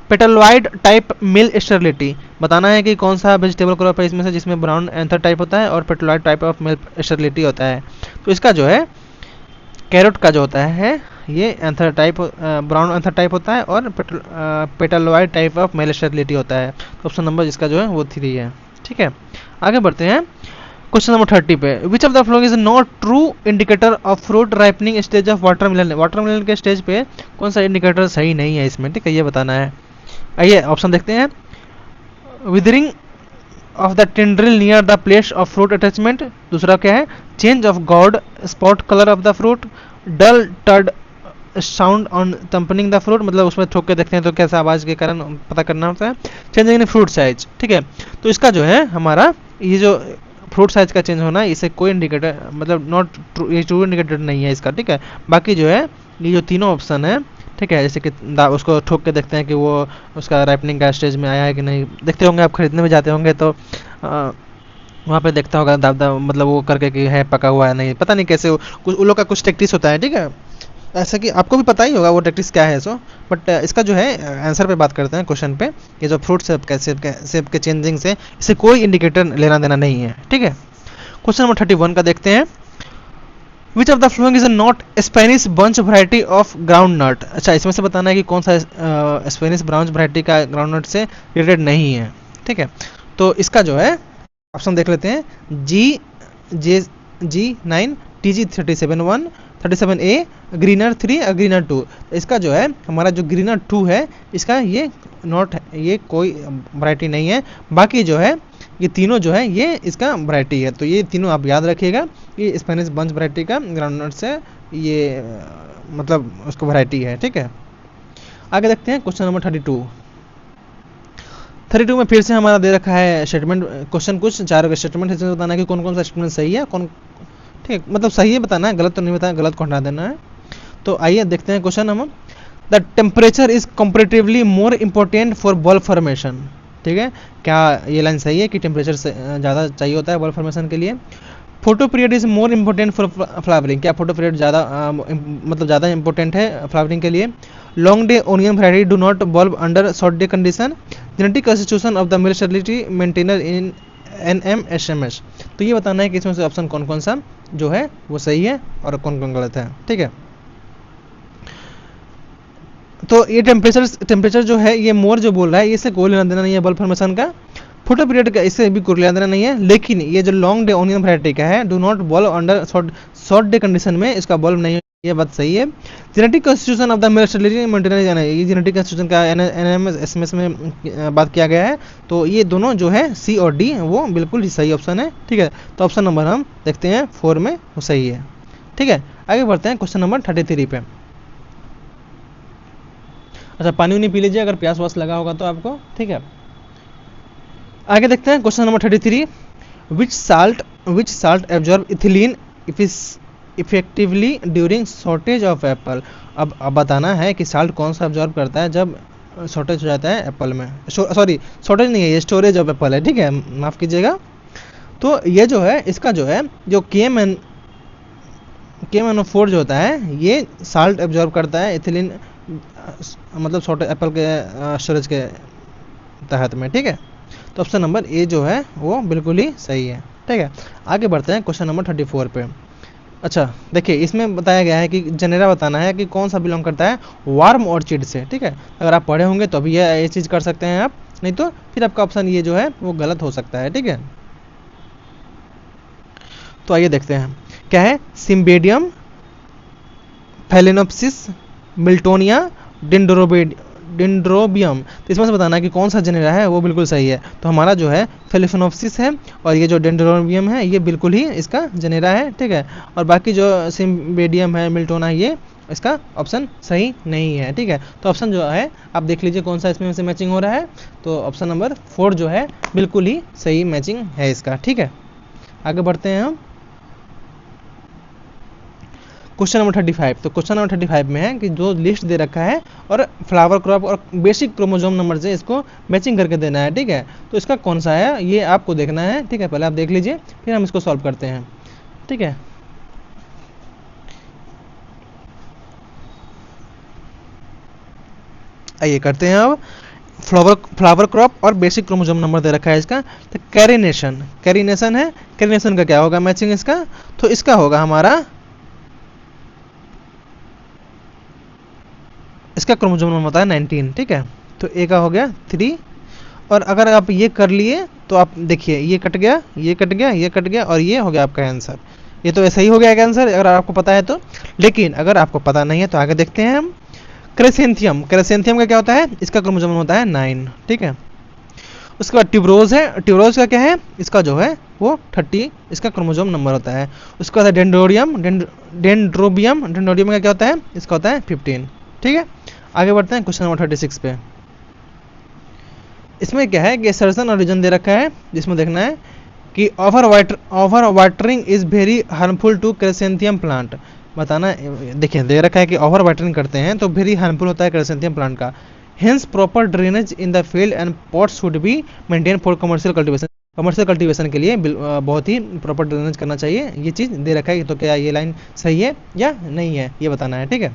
petaloid type male sterility. बताना है कि कौन सा वेजिटेबल क्रॉप है इसमें से जिसमें ब्राउन एंथर टाइप होता है और पेटलॉइड टाइप ऑफ मिल स्टेरिलिटी होता है। तो इसका जो है कैरोट का जो होता है ये anther type brown anther type होता है और पेटलॉइड टाइप ऑफ मेल स्टेरिलिटी होता है। तो ऑप्शन नंबर इसका जो है वो 3 है, ठीक है। आगे बढ़ते हैं क्वेश्चन नंबर 30 पे। विच of the following is not true indicator of fruit ripening stage of watermelon. Watermelon के स्टेज पे कौन सा इंडिकेटर सही नहीं है इसमें, ठीक है, ये बताना है। आइए ऑप्शन देखते हैं। Withering of the tendril near the place of fruit attachment, दूसरा क्या है change of ground spot colour of the fruit, dull टर्ड sound on tapping the fruit, मतलब उसमें ठोक के देखते हैं तो कैसा आवाज के कारण पता करना होता है, चेंजिंग इन फ्रूट साइज, ठीक है। तो इसका जो है हमारा ये जो फ्रूट साइज का चेंज होना इसे कोई इंडिकेटर मतलब नॉट ट्रू, ये ट्रू इंडिकेटर नहीं है इसका, ठीक है। बाकी जो है ये जो तीनों ऑप्शन है, ठीक है, जैसे कि उसको ठोक के देखते हैं कि वो उसका राइपनिंग का स्टेज में आया है कि नहीं, देखते होंगे आप खरीदने में जाते होंगे तो वहाँ पे देखता होगा दादा मतलब वो करके कि है पका हुआ है नहीं, पता नहीं कैसे कुछ उन लोग का कुछ टेक्टिस होता है, ठीक है। ऐसा कि आपको भी पता ही होगा वो टैक्टिक्स क्या है सो, बट इसका जो है आंसर पे बात करते हैं क्वेश्चन पे। ये जो फ्रूट शेप के चेंजिंग से इसे कोई इंडिकेटर लेना देना नहीं है, ठीक है। क्वेश्चन नंबर 31 का देखते हैं। Which of the following is not Spanish bunch variety of ground nut. अच्छा, इसमें से बताना है कि कौन सा स्पेनिश ब्राउन वैरायटी का ग्राउंड नट से रिलेटेड नहीं है, ठीक है। तो इसका जो है ऑप्शन देख लेते हैं। G9, TG37 ए, ग्रीनर 3 और ग्रीनर 2। इसका जो है हमारा जो ग्रीनर 2 है इसका ये नॉट है, ये कोई वैरायटी नहीं है। बाकी जो है ये तीनों जो है ये इसका वैरायटी है। तो ये तीनों आप याद रखिएगा कि स्पेनिश बंच वैरायटी का ग्राउंडनट से ये मतलब उसको वैरायटी है, ठीक है। आगे देखते हैं क्वेश्चन नंबर 32 में फिर से हमारा दे रखा है स्टेटमेंट क्वेश्चन, कुछ 4 स्टेटमेंट। इसमें बताना है कि कौन कौन सा स्टेटमेंट सही है, कौन ठीक मतलब सही है बताना है, गलत तो नहीं बताना, गलत को हटा देना है। तो आइए देखते हैं question number. The temperature is comparatively more important for bulb formation, ठीक है। क्या ये लाइन सही है कि टेम्परेचर से ज़्यादा चाहिए होता है बल्ब फॉर्मेशन के लिए। Photo period is more important for flowering, क्या फोटो पीरियड ज़्यादा मतलब ज़्यादा इंपॉर्टेंट है फ्लावरिंग के लिए। Long day onion variety do not bulb under short day condition. Genetic constitution of the milk stability maintainer in NMSMS। तो ये बताना है कि इसमें से ऑप्शन कौन कौन सा जो है वो सही है और कौन कौन गलत है, ठीक है। तो ये टेम्परेचर जो है ये मोर जो बोल रहा है इससे कोई लेना देना नहीं है बल्ब फॉर्मेशन का। फोटो पीरियड का इससे भी कोई लेना देना नहीं है। लेकिन ये जो लॉन्ग डे ओनियन वैरायटी का है, do not bulb under short day condition में इसका बल्ब नहीं है, ये बात सही है। Genetic constitution of the milk stability maintenance, ये जेनेटिक कंस्टिट्यूशन का NMSMS में बात किया गया है। तो ये दोनों जो है C और D वो बिल्कुल ही सही ऑप्शन है, ठीक है। तो ऑप्शन नंबर हम देखते हैं 4 में वो सही है, ठीक है। आगे बढ़ते हैं क्वेश्चन नंबर 33 पे। अच्छा, पानी उनी पी लीजिए अगर प्यास वास लगा होगा तो आपको, ठीक है। आगे देखते हैं question number 33। Which salt absorb ethylene effectively during shortage of Apple. अब बताना है कि साल्ट कौन सा एब्जॉर्ब करता है जब शॉर्टेज हो जाता है एप्पल में। सॉरी, शॉर्टेज नहीं है, ये स्टोरेज ऑफ एप्पल है, ठीक है, माफ़ कीजिएगा। तो ये जो है इसका जो है जो KMnO4 जो होता है ये साल्ट एब्जॉर्ब करता है इथिलीन मतलब शॉर्टेज एप्पल के स्टोरेज के तहत में, ठीक है। तो ऑप्शन नंबर ए जो है वो बिल्कुल ही सही है, ठीक है। आगे बढ़ते हैं क्वेश्चन नंबर 34 पे। अच्छा देखिए, इसमें बताया गया है कि जेनेरा बताना है कि कौन सा बिलोंग करता है वार्म ऑर्चिड से, ठीक है। अगर आप पढ़े होंगे तो अभी ये चीज़ कर सकते हैं आप, नहीं तो फिर आपका ऑप्शन ये जो है वो गलत हो सकता है, ठीक है। तो आइए देखते हैं क्या है। Cymbidium, Phalaenopsis, मिल्टोनिया, Dendrobium. तो इसमें से बताना है कि कौन सा जेनेरा है वो बिल्कुल सही है। तो हमारा जो है फेलिफेनोप्सिस है और ये जो डेंड्रोबियम है ये बिल्कुल ही इसका जेनेरा है, ठीक है। और बाकी जो सिम्बेडियम है, मिल्टोना है, ये इसका ऑप्शन सही नहीं है, ठीक है। तो ऑप्शन जो है आप देख लीजिए कौन सा इसमें से मैचिंग हो रहा है। तो ऑप्शन नंबर 4 जो है बिल्कुल ही सही मैचिंग है इसका, ठीक है। आगे बढ़ते हैं हम क्वेश्चन नंबर 35। तो क्वेश्चन नंबर 35 में है कि जो लिस्ट दे रखा है और फ्लावर क्रॉप और बेसिक क्रोमोसोम नंबर से इसको मैचिंग करके देना है, ठीक है। तो इसका कौन सा है ये आपको देखना है, ठीक है। पहले आप देख लीजिए फिर हम इसको सॉल्व करते हैं, ठीक है। आइए करते हैं अब। फ्लावर क्रॉप और बेसिक क्रोमोसोम नंबर दे रखा है इसका। तो कैरिनेशन है, कैरिनेशन का क्या होगा मैचिंग इसका। तो इसका होगा हमारा इसका क्रोमोसोम नंबर होता है 19, ठीक है। तो ए का हो गया 3। और अगर आप ये कर लिए तो आप देखिए ये कट गया, ये कट गया, ये कट गया और ये हो गया आपका आंसर। ये तो ऐसा ही हो गया आंसर अगर आपको पता है तो। लेकिन अगर आपको पता नहीं है तो आगे देखते हैं हम। क्रेसेंथियम का क्या होता है, इसका क्रोमोसोम होता है 9, ठीक है। उसके बाद ट्यूबरोज है, ट्यूबरोज का क्या है, इसका जो है वो 30 इसका क्रोमोसोम नंबर होता है। उसके बाद डेंड्रोबियम का क्या होता है, इसका होता है 15, ठीक है। आगे बढ़ते हैं क्वेश्चन नंबर 36 पे। इसमें क्या है कि सर्जन और रीजन दे रखा है, जिसमें देखना है कि over watering is very harmful to chrysanthemum plant. बताना, देखिए दे रखा है कि ओवर वाटरिंग करते हैं तो वेरी हार्मफुल होता है क्रेसेंथियम प्लांट का। Hence proper drainage in the field and pots should be maintain for commercial cultivation. Commercial cultivation के लिए बहुत ही प्रॉपर ड्रेनेज करना चाहिए। ये चीज़ दे रखा है, तो क्या ये लाइन सही है या नहीं है ये बताना है, ठीक है।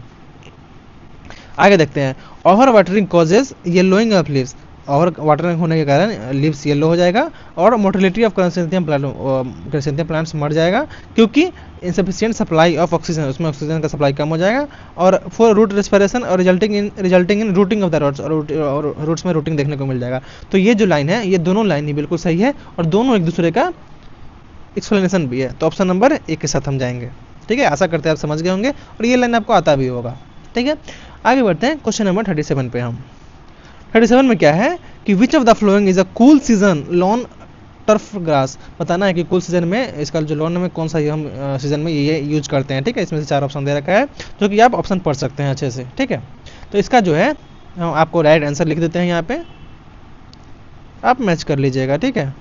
आगे देखते हैं, over watering causes yellowing of leaves. Over watering होने के कारण लीव्स येलो हो जाएगा और मोर्टेलिटी ऑफ क्राइसेंथियम प्लांट्स मर जाएगा, क्योंकि इनसफिशिएंट सप्लाई ऑफ ऑक्सीजन, उसमें ऑक्सीजन का सप्लाई कम हो जाएगा। और फॉर रूट रेस्पिरेशन और resulting in rotting of the roots, और रूट्स में रूटिंग देखने को मिल जाएगा। तो ये जो लाइन है, ये दोनों लाइन ही बिल्कुल सही है और दोनों एक दूसरे का एक्सप्लेनेशन भी है। तो ऑप्शन नंबर 1 के साथ हम जाएंगे, ठीक है। आशा करते हैं आप समझ गए होंगे और ये लाइन आपको आता भी होगा, ठीक है। आगे बढ़ते हैं क्वेश्चन नंबर 37 पे। हम 37 में क्या है कि which of the following is a cool season lawn turf grass. बताना है कि कूल सीजन में इसका जो लॉन में कौन सा हम सीजन में ये यूज करते हैं, ठीक है। इसमें से 4 ऑप्शन दे रखा है, जो कि आप ऑप्शन पढ़ सकते हैं अच्छे से, ठीक है। तो इसका जो है हम आपको राइट आंसर लिख देते हैं यहाँ पे, आप मैच कर लीजिएगा, ठीक है।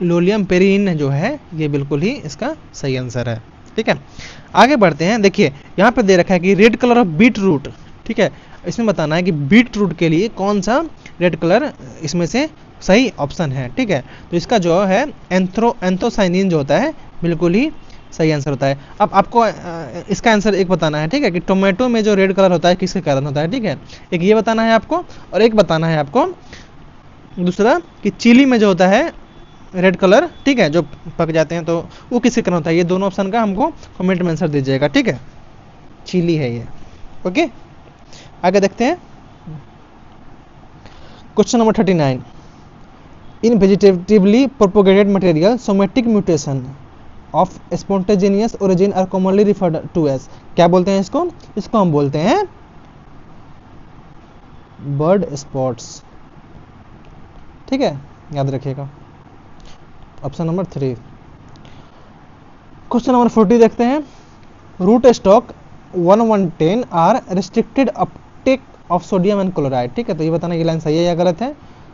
लोलियम पेरिन जो है ये बिल्कुल ही इसका सही आंसर है, ठीक है। आगे बढ़ते हैं, देखिए यहाँ पे दे रखा है कि red colour of beet root, ठीक है। इसमें बताना है कि बीट रूट के लिए कौन सा रेड कलर इसमें से सही ऑप्शन है, ठीक है। तो इसका जो है एंथोसाइनिन जो होता है बिल्कुल ही सही आंसर होता है। अब आपको इसका आंसर एक बताना है, ठीक है, कि टोमेटो में जो रेड कलर होता है किसके कारण होता है, ठीक है। एक ये बताना है आपको, और एक बताना है आपको दूसरा कि चिली में जो होता है रेड कलर, ठीक है, जो पक जाते हैं तो वो किसके कारण होता है। ये दोनों ऑप्शन का हमको कमेंट में आंसर दीजिएगा, ठीक है। चिली है ये, ओके। आगे देखते हैं question number 39। In vegetatively propagated material somatic mutation of spontaneous origin are commonly referred to as. क्या बोलते हैं इसको? इसको हम बोलते हैं बर्ड स्पॉट्स, ठीक है, याद रखिएगा। Option number 3। क्वेश्चन नंबर 40 देखते हैं। Root stock 1110 are restricted uptake of sodium and chloride, ठीक है। तो ये बताना ये लाइन सही है या गलत है।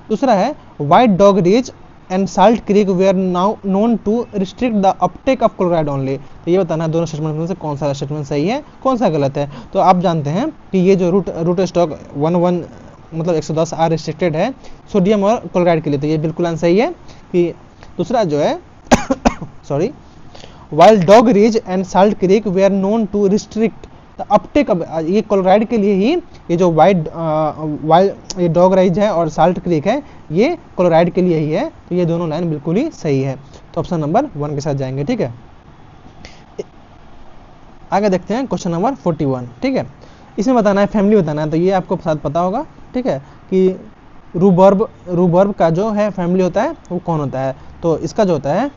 दूसरा है white Dog Ridge and Salt Creek were now known to restrict the uptake of chloride only. तो ये बताना है दोनों स्टेटमेंट में से कौन सा स्टेटमेंट सही है, कौन सा गलत है। तो आप जानते हैं कि ये जो रूट स्टॉक 11 मतलब 110 आर रिस्ट्रिक्टेड है सोडियम और क्लोराइड के लिए, तो ये बिल्कुल आंसर सही है। कि दूसरा जो है sorry, while Dog Ridge and Salt Creek वे are known to restrict the uptake, ये क्लोराइड के लिए ही, ये जो वाइल ये डॉग रिज है और साल्ट क्रीक है ये क्लोराइड के लिए ही है। तो ये दोनों लाइन बिल्कुल ही सही है। तो ऑप्शन नंबर 1 के साथ जाएंगे, ठीक है। आगे देखते हैं क्वेश्चन नंबर 41, ठीक है। इसमें बताना है फैमिली बताना है, तो ये आपको साथ पता होगा, ठीक है, कि रूबर्ब का जो है फैमिली होता है वो कौन होता है। तो इसका जो होता है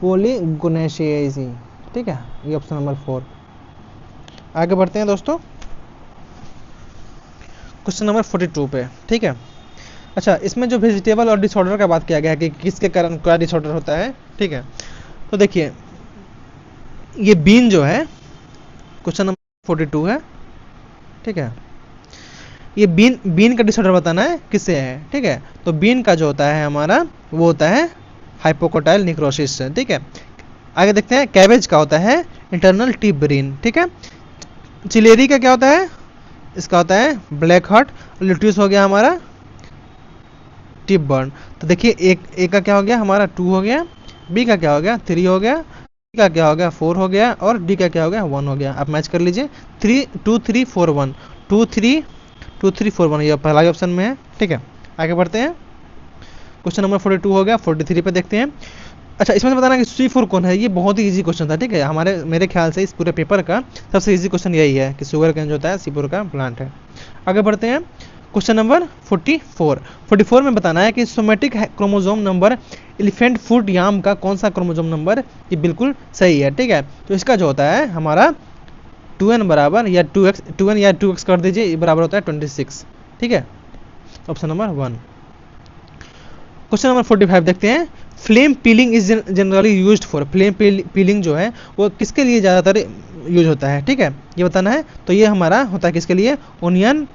पोलीगोनेशिएसी, ठीक है, ये ऑप्शन नंबर 4। आगे बढ़ते हैं दोस्तों क्वेश्चन नंबर 42 पे, ठीक है। अच्छा, इसमें जो वेजिटेबल और डिसऑर्डर का बात किया गया है कि किसके कारण क्या डिसऑर्डर होता है, ठीक है। तो देखिए ये बीन जो है क्वेश्चन नंबर 42 है, ठीक है। ये बीन का डिसऑर्डर बताना है किससे है, ठीक है। तो बीन का जो होता है हमारा वो होता है हाइपोकोटाइल निक्रोसिस से, ठीक है। आगे देखते हैं कैबेज का होता है इंटरनल टिबरिन, ठीक है। चिलेरी का क्या होता है? इसका होता है ब्लैक हार्ट। लिट्यूस हो गया हमारा टिप बर्न। तो देखिए ए का क्या हो गया हमारा 2 हो गया, बी का क्या हो गया 3 हो गया, सी का क्या हो गया 4 हो गया और डी का क्या हो गया 1 हो गया। आप मैच कर लीजिए 2 3 4 1 2 3 4 1, ये पहला ऑप्शन में है, ठीक है। आगे बढ़ते हैं क्वेश्चन नंबर 42 हो गया। 43 पे देखते हैं। अच्छा, इसमें बताना कि C4 कौन है। ये बहुत ही इजी क्वेश्चन था, ठीक है। मेरे ख्याल से इस पूरे पेपर का सबसे इजी क्वेश्चन यही है कि शुगर कैन जो होता है C4 का प्लांट है। आगे बढ़ते हैं क्वेश्चन नंबर 44 में बताना है कि somatic chromosome number elephant foot yam का कौन सा क्रोमोसोम नंबर, ये बिल्कुल सही है, ठीक है। तो इसका जो होता है हमारा 2n बराबर या 2n या 2x कर दीजिए, बराबर होता है 26, ठीक है। Option number 1। क्वेश्चन नंबर 45 देखते हैं। Flame piling is generally used for. Flame piling जो है वो किसके लिए ज़्यादातर यूज होता है, ठीक है, ये बताना है। तो ये हमारा होता है किसके लिए? ओनियन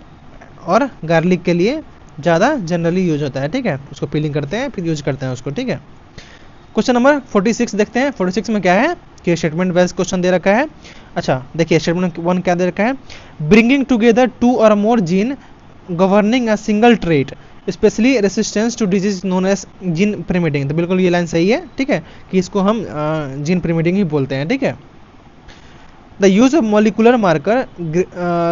और गार्लिक के लिए ज़्यादा जनरली यूज होता है, ठीक है। उसको पीलिंग करते हैं फिर यूज करते हैं उसको, ठीक है। क्वेश्चन नंबर 46 देखते हैं। 46 में क्या है कि स्टेटमेंट वाइज क्वेश्चन दे रखा है। अच्छा देखिए स्टेटमेंट 1 क्या दे रखा है, ब्रिंगिंग टुगेदर 2 और more gene governing a single trait specially resistance to disease known as gene pyramiding. तो बिल्कुल ये लाइन सही है, ठीक है, कि इसको हम जीन प्रिमिटिंग ही बोलते हैं, ठीक है। The use of molecular marker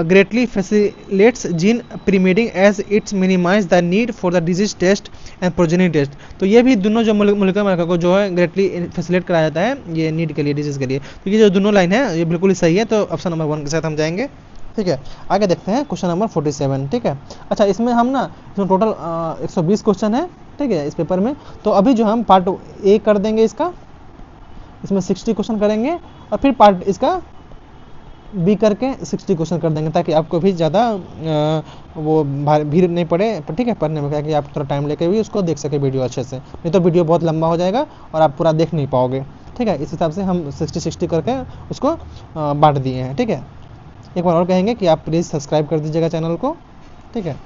greatly facilitates gene primiting as it minimizes the need for the disease test and progeny test। तो ये भी दोनों जो मोलिकुलर मार्कर को जो है ग्रेटली फैसिलिटेट कराया जाता है ये नीड के लिए, डिजीज के लिए। तो ये जो दोनों लाइन है ये बिल्कुल ही सही है, तो ऑप्शन नंबर 1 के साथ हम जाएंगे, ठीक है। आगे देखते हैं क्वेश्चन नंबर 47, ठीक है। अच्छा इसमें हम ना इसमें टोटल 120 क्वेश्चन है, ठीक है, इस पेपर में। तो अभी जो हम पार्ट ए कर देंगे इसका, इसमें 60 क्वेश्चन करेंगे और फिर पार्ट इसका बी करके 60 क्वेश्चन कर देंगे, ताकि आपको भी ज़्यादा वो भीड़ नहीं पड़े, ठीक है, पढ़ने में, क्या कि आप थोड़ा टाइम लेकर भी उसको देख सके वीडियो अच्छे से, नहीं तो वीडियो बहुत लंबा हो जाएगा और आप पूरा देख नहीं पाओगे, ठीक है। इस हिसाब से हम 60 करके उसको बांट दिए हैं, ठीक है। एक बार और कहेंगे कि आप प्लीज़ सब्सक्राइब कर दीजिएगा चैनल को, ठीक है।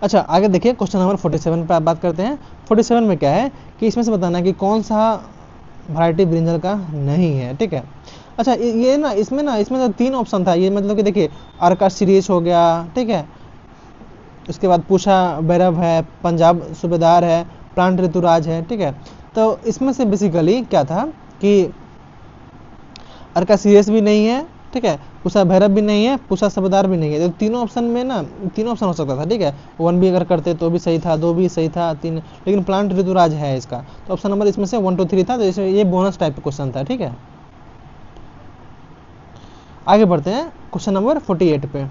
अच्छा आगे देखिए क्वेश्चन नंबर 47 पर आप बात करते हैं। 47 में क्या है कि इसमें से बताना है कि कौन सा वैरायटी ब्रिंजल का नहीं है, ठीक है। अच्छा ये ना इसमें तो 3 ऑप्शन था, ये मतलब कि देखिए अर्का सीरीज हो गया, ठीक है, उसके बाद पूषा भैरव है, पंजाब सूबेदार है, प्लांट ऋतुराज है, ठीक है। तो इसमें से बेसिकली क्या था कि अर्का सीरीज भी नहीं है, ठीक है, पूषा भैरव भी नहीं है, पूषा सूबेदार भी नहीं है। तो तीनों ऑप्शन में ना 3 ऑप्शन हो सकता था, ठीक है, 1 भी अगर करते तो भी सही था, 2 भी सही था, 3, लेकिन प्लांट ऋतुराज है इसका। तो ऑप्शन नंबर इसमें से 1 2 3 था, तो इसमें ये बोनस टाइप का क्वेश्चन था, ठीक है। आगे बढ़ते हैं क्वेश्चन नंबर 48 पे।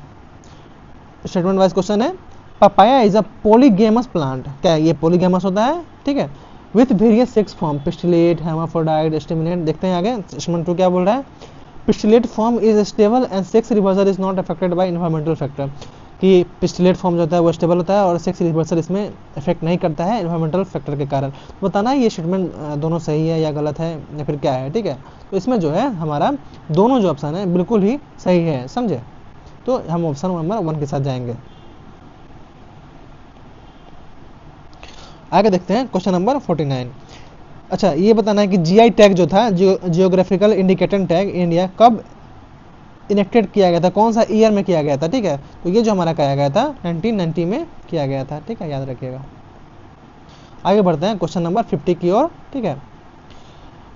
स्टेटमेंट वाइज क्वेश्चन है, papaya is a polygamous plant. क्या है ये पॉलीगेमस होता है, ठीक है, with various sex form, pistillate, hermaphrodite, staminate. देखते हैं आगे स्टेटमेंट 2 क्या बोल रहा है, pistillate form is stable and sex reversal is not affected by environmental factor. कि पिस्टिलेट फॉर्म जो होता है वो स्टेबल होता है और सेक्स रिवर्सल इसमें इफेक्ट नहीं करता है एनवायरमेंटल फैक्टर के कारण। तो बताना है ये स्टेटमेंट दोनों सही है या गलत है या फिर क्या है, ठीक है। तो इसमें जो है हमारा दोनों जो ऑप्शन है बिल्कुल ही सही है, समझे। तो हम ऑप्शन नंबर 1 के साथ जाएंगे। आगे देखते हैं क्वेश्चन नंबर 49। अच्छा ये बताना है कि जीआई टैग जो था, जियोग्राफिकल इंडिकेटर टैग इंडिया, कब इनेक्टेड किया गया था, कौन सा ईयर में किया गया था, ठीक है। तो ये जो हमारा किया गया था 1990 में किया गया था, ठीक है, याद रखिएगा। आगे बढ़ते हैं क्वेश्चन नंबर 50 की ओर, ठीक है।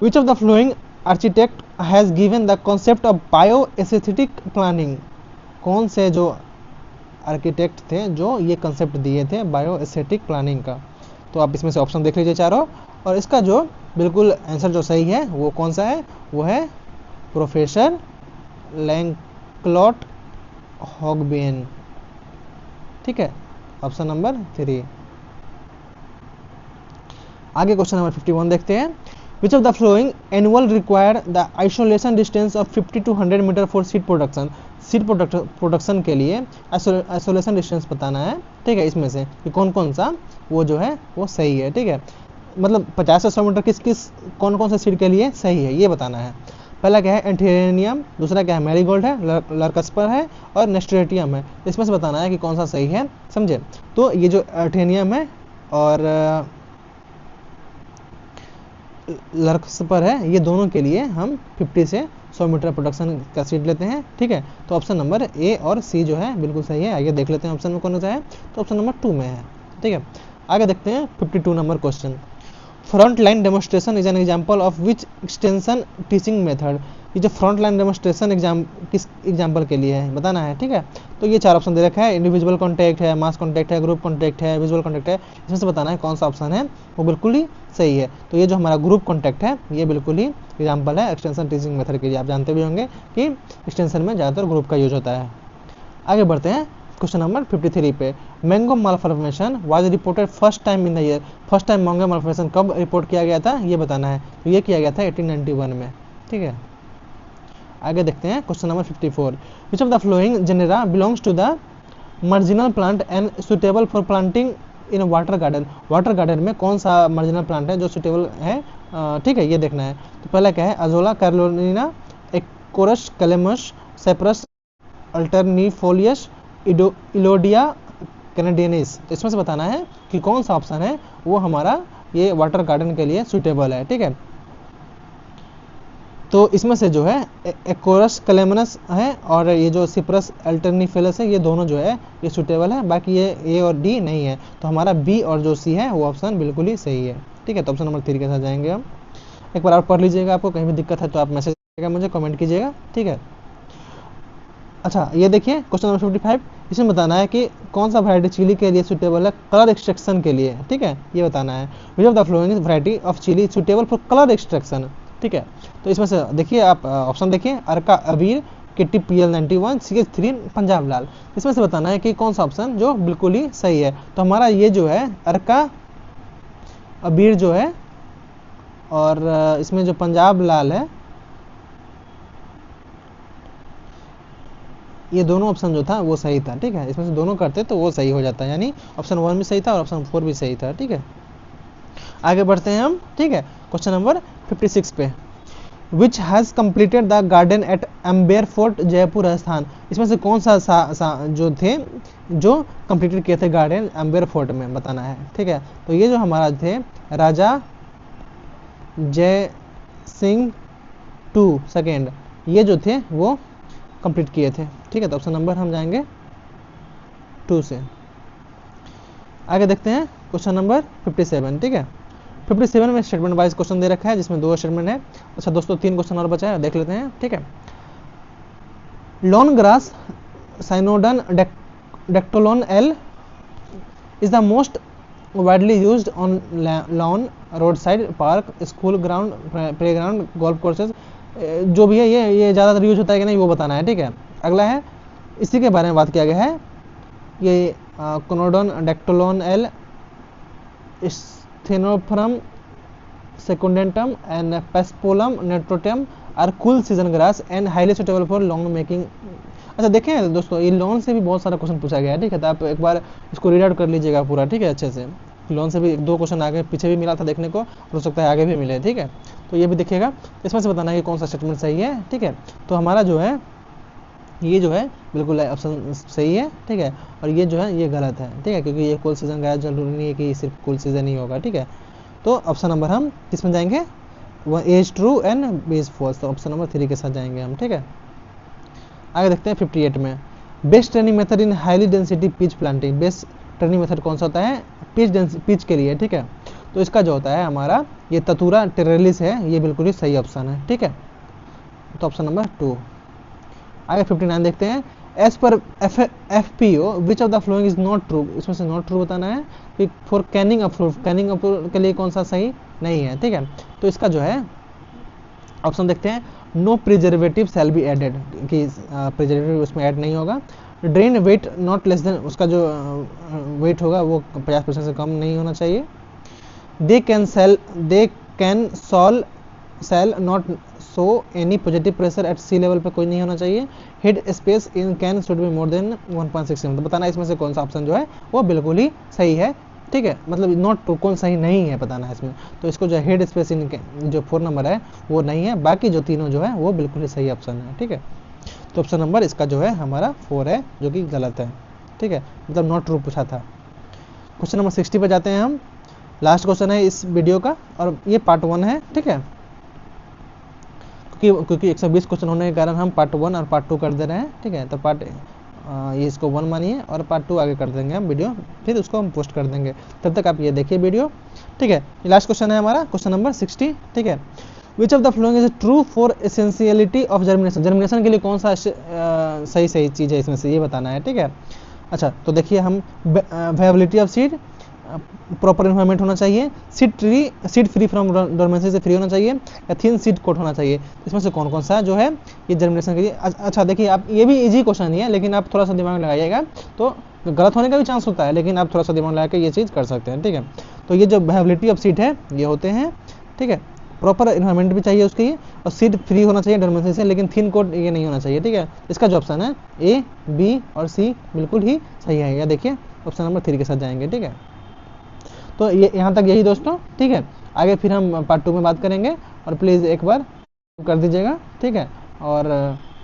Which of the flowing architect has given the concept of bio aesthetic planning. कौन से जो आर्किटेक्ट थे जो ये कंसेप्ट दिए थे बायो एस्थेटिक प्लानिंग का। तो आप इसमें से ऑप्शन देख लीजिए चारों, और इसका जो बिल्कुल आंसर जो सही है वो कौन सा है, वो है प्रोफेसर लैंगक्लॉट हॉगबेन, ठीक है, ऑप्शन नंबर 3। आगे क्वेश्चन नंबर 51 देखते हैं। Which of the following annual require the isolation distance of 50 to 100 metre for seed production. Seed production के लिए आइसोलेशन डिस्टेंस बताना है, ठीक है। इसमें से कि कौन कौन सा वो जो है वो सही है, ठीक है, मतलब 50 से 100 मीटर किस कौन कौन से सीड के लिए सही है ये बताना है। पहला क्या है एंथेरियम, दूसरा क्या है मैरीगोल्ड है, लर्कस्पर है और नेस्टेरियम है। इसमें से बताना है कि कौन सा सही है, समझे। तो ये जो एंथेरियम है और लर्कस्पर है ये दोनों के लिए हम 50 से 100 मीटर प्रोडक्शन का सीड लेते हैं, ठीक है। तो ऑप्शन नंबर ए और सी जो है बिल्कुल सही है। आइए देख लेते हैं ऑप्शन में कौन सा है, तो ऑप्शन नंबर 2 में है, ठीक है। आगे देखते हैं 52 number question. Front line demonstration is an example of which extension teaching method. ये जो फ्रंट लाइन डेमोस्ट्रेशन किस एग्जाम्पल के लिए है बताना है, ठीक है। तो ये 4 ऑप्शन दे रखा है, इंडिविजुअल कॉन्टैक्ट है, मास कॉन्टैक्ट है, ग्रुप कॉन्टैक्ट है, विजुअल कॉन्टैक्ट है। इसमें से बताना है कौन सा ऑप्शन है वो बिल्कुल ही सही है। तो ये जो हमारा ग्रुप कॉन्टैक्ट है ये बिल्कुल ही एग्जाम्पल है एक्सटेंशन टीचिंग मेथड के लिए। आप जानते भी होंगे कि एक्सटेंशन में ज़्यादातर ग्रुप का यूज होता है। आगे बढ़ते हैं क्वेश्चन नंबर 53 पे। Mango malformation was reported first time in the year. First time mango malformation कब रिपोर्ट किया गया था ये बताना है। तो ये किया गया था 1891 में, ठीक है। आगे देखते हैं question number 54। Which of the following genera belongs to the marginal plant and suitable for planting in water garden. Water garden में कौन सा मार्जिनल प्लांट है जो सुटेबल है, ठीक है, ये देखना है। तो पहला क्या है azolla caroliniana, acorus calamus, cyperus alternifolius, elodea canadensis. तो इसमें से बताना है कि कौन सा ऑप्शन है वो हमारा ये वाटर गार्डन के लिए सूटेबल है। ठीक है, तो इसमें से जो है एकोरस कलेमनस है और ये जो सिप्रस अल्टरनिफेलस है, ये दोनों जो है ये सूटेबल है, बाकी ये ए और डी नहीं है। तो हमारा बी और जो सी है वो ऑप्शन बिल्कुल ही सही है। ठीक है, तो ऑप्शन नंबर 3 के साथ जाएंगे हम। एक बार आप पढ़ लीजिएगा, आपको कहीं भी दिक्कत है तो आप मैसेज करिएगा, मुझे कमेंट कीजिएगा। ठीक है, अच्छा ये देखिए क्वेश्चन नंबर 55, इसमें बताना है कि कौन सा वैरायटी चिली के लिए सूटेबल है कलर एक्सट्रैक्शन के लिए। ठीक है, ये बताना है which of the following variety of chilli suitable for colour extraction. ठीक है, तो इसमें से देखिए आप ऑप्शन देखिए, अर्का अबीर, KT PL91, CH3 पंजाब लाल। इसमें से बताना है कि कौन सा ऑप्शन जो बिल्कुल ही सही है। तो हमारा ये जो है अर्का अबीर जो है, और इसमें जो पंजाब लाल है, ये दोनों ऑप्शन जो था वो सही था। ठीक है, इसमें से दोनों करते तो वो सही हो जाता, यानी ऑप्शन 1 भी सही था और ऑप्शन 4 भी सही था। ठीक है, आगे बढ़ते हैं हम। ठीक है, क्वेश्चन नंबर 56 पे, which has completed the garden at Amber fort Jaipur Rajasthan. इसमें से कौन सा जो थे जो कम्प्लीटेड किए थे गार्डन एम्बेर फोर्ट में, बताना है। ठीक है, तो ये जो हमारा थे राजा जय सिंह 2 सेकेंड, ये जो थे वो कंप्लीट किए थे। ठीक है, तो ऑप्शन नंबर हम जाएंगे 2 से। आगे देखते हैं क्वेश्चन नंबर 57। ठीक है, 57 में स्टेटमेंट वाइज क्वेश्चन दे रखा है जिसमें 2 स्टेटमेंट है। अच्छा दोस्तों, 3 क्वेश्चन और बचा है, देख लेते हैं। ठीक है, lawn grass cynodon dactylon L is the most widely used on lawn, road side, park, school ground, play ground, golf courses, जो भी है ये ज़्यादातर यूज होता है कि नहीं वो बताना है। ठीक है, अगला है इसी के बारे में बात किया गया है, ये cynodon dactylon L, stenotaphrum secundatum and paspalum notatum are cool season grass and highly suitable for lawn making. अच्छा देखें दोस्तों, ये लॉन से भी बहुत सारा क्वेश्चन पूछा गया है। ठीक है, तो आप एक बार इसको रीड आउट कर लीजिएगा पूरा। ठीक है, अच्छे से लॉन से भी 2 क्वेश्चन आगे पीछे भी मिला था देखने को, हो सकता है आगे भी मिले। ठीक है, तो ये भी देखिएगा, इसमें से बताना है कि कौन सा स्टेटमेंट सही है। ठीक है, तो हमारा जो है ये जो है बिल्कुल ऑप्शन सही है। ठीक है, और ये जो है ये गलत है। ठीक है, क्योंकि ये कूल सीजन ग्रास जरूरी नहीं है कि सिर्फ कूल सीजन ही होगा। ठीक है, तो ऑप्शन नंबर हम किसमें जाएंगे, वो A's true and B's false, तो ऑप्शन नंबर 3 के साथ जाएंगे हम। ठीक है, आगे देखते हैं 58 में, best training method in highly density peach planting. Best training method कौन सा होता है पीच के लिए। ठीक है, तो इसका जो होता है हमारा ये ततुरा टेरेलिस है, ये बिल्कुल ही सही ऑप्शन है। ठीक है, तो ऑप्शन नंबर 2। आगे 59 देखते हैं, एज पर FPO which of the following is not true. इसमें से नॉट ट्रू बताना है कि फॉर कैनिंग अप्रूव के लिए कौन सा सही नहीं है। ठीक है, तो इसका जो है ऑप्शन देखते हैं, no preservative shall be added, कि प्रिजर्वेटिव उसमें ऐड नहीं होगा। Drain weight not less than, उसका जो वेट होगा वो 50% से कम नहीं होना चाहिए। The can shall not show any positive pressure at sea level पे कोई नहीं होना चाहिए। Head space in can should be more than 1.6 mm। तो बताना इसमें से कौन सा ऑप्शन जो है वो बिल्कुल ही सही है। ठीक है, मतलब नॉट ट्रू कौन सही नहीं है बताना है इसमें। तो इसको जो हेड स्पेस इन जो 4 नंबर है वो नहीं है, बाकी जो तीनों जो है वो बिल्कुल ही सही ऑप्शन है। ठीक है, तो ऑप्शन नंबर इसका जो है हमारा 4 है, जो कि गलत है। ठीक है, मतलब नॉट ट्रू पूछा था। क्वेश्चन नंबर 60 पे जाते हैं हम, लास्ट क्वेश्चन है इस वीडियो का, और ये पार्ट 1 है। ठीक है, क्योंकि 120 क्वेश्चन होने के कारण हम पार्ट 1 और पार्ट 2 कर दे रहे हैं। ठीक है, तो पार्ट ये इसको 1 मानिए और पार्ट 2 आगे कर देंगे हम वीडियो, फिर उसको हम पोस्ट कर देंगे। तब तक आप ये देखिए वीडियो। ठीक है, ये लास्ट क्वेश्चन है हमारा, क्वेश्चन नंबर 60। ठीक है, which of the following is true for essentiality of germination. Germination के लिए कौन सा सही चीज़ है इसमें से, ये बताना है। ठीक है, अच्छा तो देखिए हम viability of seed, proper environment होना चाहिए, सीड फ्री फ्रॉम डोरमेंसी से फ्री होना चाहिए, या थिन सीड कोट होना चाहिए। इसमें से कौन कौन सा जो है ये जर्मिनेशन के लिए। अच्छा देखिए, आप ये भी इजी क्वेश्चन ही है, लेकिन आप थोड़ा सा दिमाग लगाइएगा, तो गलत होने का भी चांस होता है, लेकिन आप थोड़ा सा दिमाग लगा के ये चीज़ कर सकते हैं। ठीक है, तो ये जो वायबिलिटी ऑफ सीड है ये होते हैं। ठीक है, प्रॉपर इन्वायरमेंट भी चाहिए उसके लिए, और सीड फ्री होना चाहिए डोरमेंसी से, लेकिन थिन कोट ये नहीं होना चाहिए। ठीक है, इसका जो ऑप्शन है A, B और C बिल्कुल ही सही है। या देखिए ऑप्शन नंबर 3 के साथ जाएंगे। ठीक है, तो ये यहाँ तक यही दोस्तों। ठीक है, आगे फिर हम पार्ट 2 में बात करेंगे, और प्लीज़ एक बार कर दीजिएगा। ठीक है, और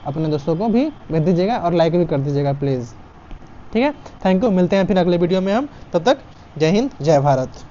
अपने दोस्तों को भी भेज दीजिएगा और लाइक भी कर दीजिएगा प्लीज़। ठीक है, थैंक यू, मिलते हैं फिर अगले वीडियो में हम, तब तक जय हिंद जय भारत।